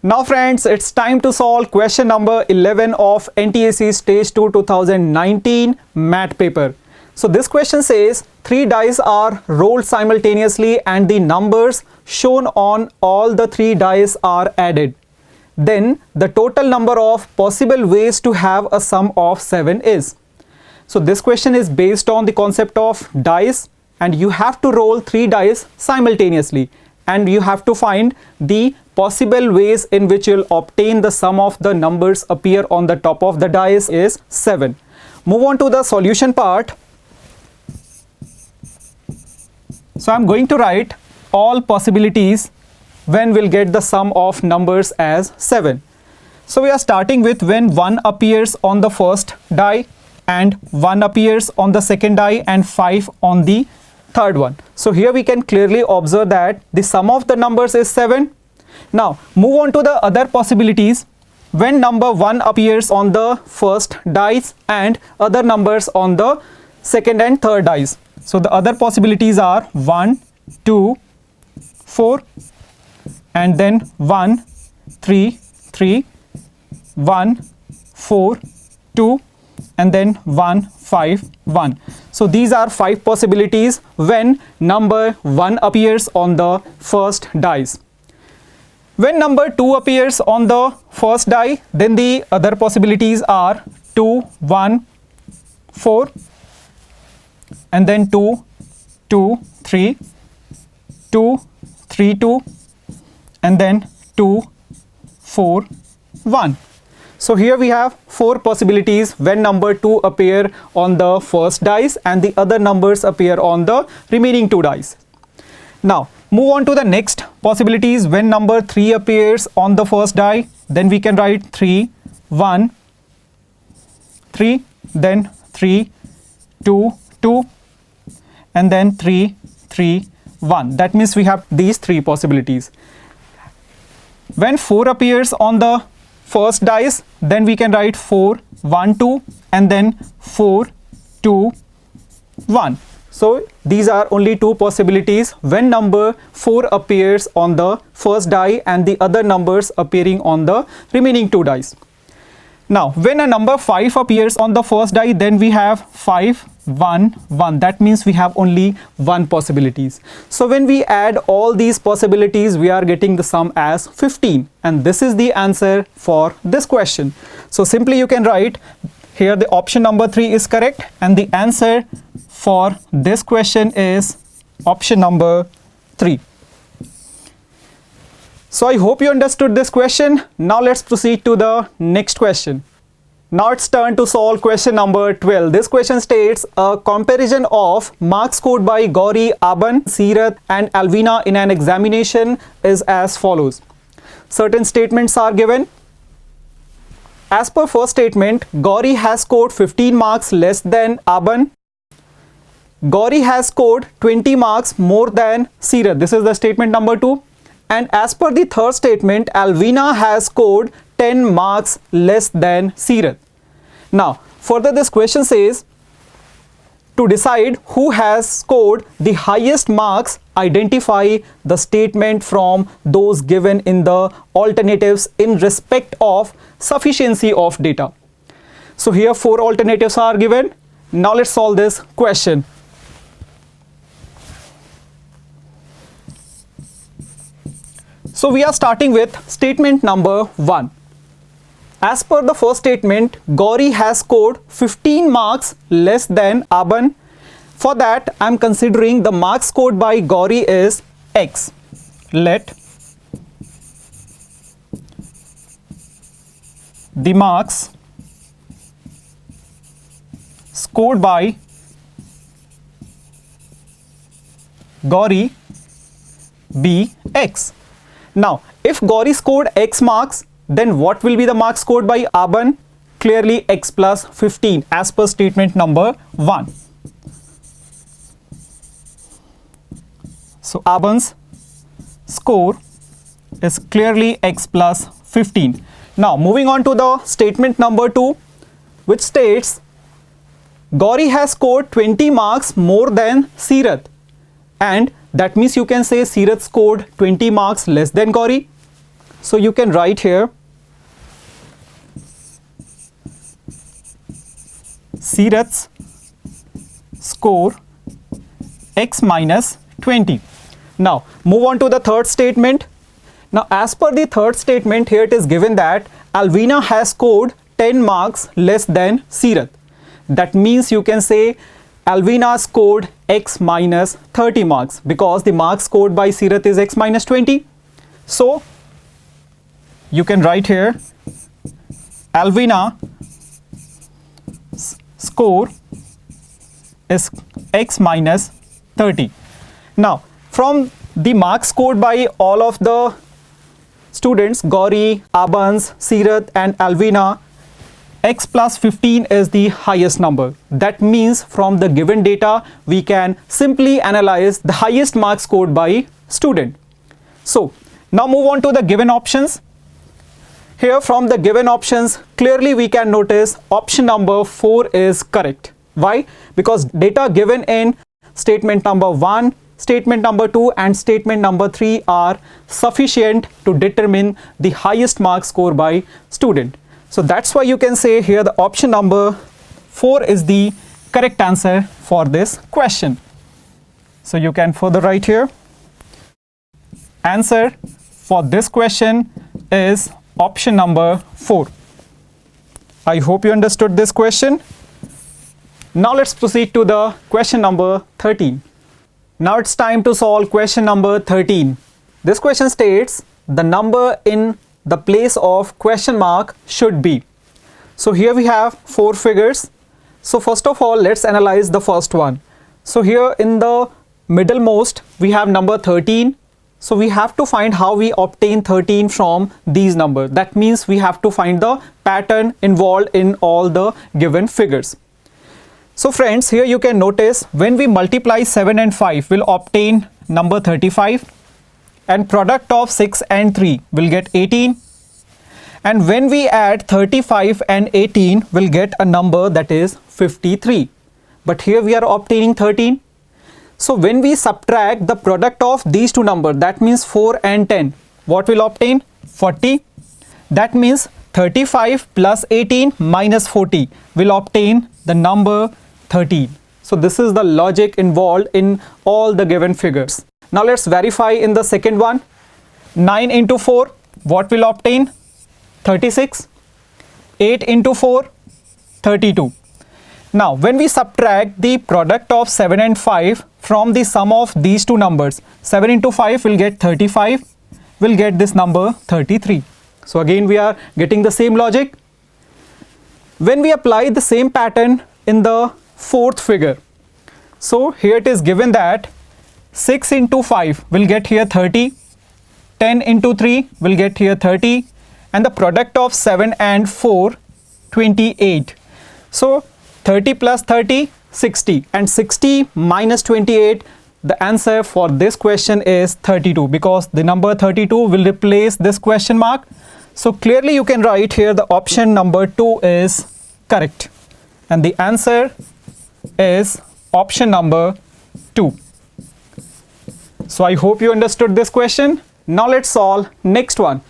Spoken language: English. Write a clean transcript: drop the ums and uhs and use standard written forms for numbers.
Now friends, it's time to solve question number 11 of NTSE Stage 2 2019 math paper. So this question says 3 dice are rolled simultaneously and the numbers shown on all the 3 dice are added. Then the total number of possible ways to have a sum of 7 is. So this question is based on the concept of dice, and you have to roll 3 dice simultaneously and you have to find the possible ways in which you'll obtain the sum of the numbers appear on the top of the dice is 7. Move on to the solution part. So I'm going to write all possibilities when we'll get the sum of numbers as 7. So we are starting with when 1 appears on the first die and 1 appears on the second die and 5 on the third one. So here we can clearly observe that the sum of the numbers is 7. Now move on to the other possibilities. When number 1 appears on the first dice and other numbers on the second and third dice. So the other possibilities are 1, 2, 4 and then 1, 3, 3, 1, 4, 2 and then 1, 5, 1. So these are 5 possibilities when number 1 appears on the first dice. When number 2 appears on the first die, then the other possibilities are 2, 1, 4 and then 2, 2, 3, 2, 3, 2 and then 2, 4, 1. So here we have 4 possibilities when number 2 appear on the first dice and the other numbers appear on the remaining 2 dice. Now move on to the next possibilities. When number 3 appears on the first die, then we can write 3, 1, 3, then 3, 2, 2 and then 3, 3, 1. That means we have these 3 possibilities. When 4 appears on the first dice, then we can write 4, 1, 2 and then 4, 2, 1. So these are only 2 possibilities when number 4 appears on the first die and the other numbers appearing on the remaining 2 dice. Now when a number 5 appears on the first die, then we have 5, 1, 1. That means we have only 1 possibilities. So when we add all these possibilities, we are getting the sum as 15, and this is the answer for this question. So simply you can write here the option number 3 is correct and the answer for this question is option number 3. So I hope you understood this question. Now let's proceed to the next question. Now it's turn to solve question number 12. This question states a comparison of marks scored by Gauri, Aban, Seerat and Alvina in an examination is as follows. Certain statements are given. As per first statement, Gauri has scored 15 marks less than Aban. Gauri has scored 20 marks more than Seerat. This is the statement number 2. And as per the third statement, Alvina has scored 10 marks less than Seerat. Now, further this question says, to decide who has scored the highest marks, identify the statement from those given in the alternatives in respect of sufficiency of data. So here 4 alternatives are given. Now let's solve this question. So we are starting with statement number 1. As per the first statement, Gauri has scored 15 marks less than Aban. For that, I am considering the marks scored by Gauri is X. Let the marks scored by Gauri be X. Now, if Gauri scored X marks, then what will be the marks scored by Aban? Clearly X plus 15 as per statement number 1. So Aban's score is clearly X plus 15. Now moving on to the statement number 2, which states Gauri has scored 20 marks more than Seerat, and that means you can say Seerat scored 20 marks less than Gauri. So you can write here Sirath's score x minus 20. Now move on to the third statement. Now as per the third statement, here it is given that Alvina has scored 10 marks less than Sirath. That means you can say Alvina scored x minus 30 marks because the marks scored by Sirath is x minus 20. So you can write here Alvina score is x minus 30. Now from the marks scored by all of the students, Gauri, Abans, Sirath and Alvina, x plus 15 is the highest number. That means from the given data we can simply analyze the highest marks scored by student. So now move on to the given options. Here from the given options, clearly we can notice option number 4 is correct. Why? Because data given in statement number 1, statement number 2 and statement number 3 are sufficient to determine the highest marks scored by student. So that's why you can say here the option number 4 is the correct answer for this question. So you can further write here. Answer for this question is option number 4. I hope you understood this question. Now let's proceed to the question number 13. Now it's time to solve question number 13. This question states the number in the place of question mark should be. So here we have 4 figures. So first of all, let's analyze the first one. So here in the middlemost we have number 13. So we have to find how we obtain 13 from these numbers. That means we have to find the pattern involved in all the given figures. So friends, here you can notice when we multiply 7 and 5 we'll obtain number 35, and product of 6 and 3 will get 18, and when we add 35 and 18 we'll get a number that is 53. But here we are obtaining 13. So when we subtract the product of these two numbers, that means 4 and 10, what will obtain? 40. That means 35 plus 18 minus 40 will obtain the number 13. So this is the logic involved in all the given figures. Now let's verify in the second one. 9 into 4, what will obtain? 36. 8 into 4, 32. Now when we subtract the product of 7 and 5 from the sum of these two numbers, 7 into 5 will get 35, will get this number 33. So again we are getting the same logic. When we apply the same pattern in the fourth figure, so here it is given that 6 into 5 will get here 30, 10 into 3 will get here 30, and the product of 7 and 4, 28. So 30 plus 30, 60, and 60 minus 28, the answer for this question is 32, because the number 32 will replace this question mark. So clearly you can write here the option number 2 is correct, and the answer is option number 2. So I hope you understood this question. Now let's solve next one.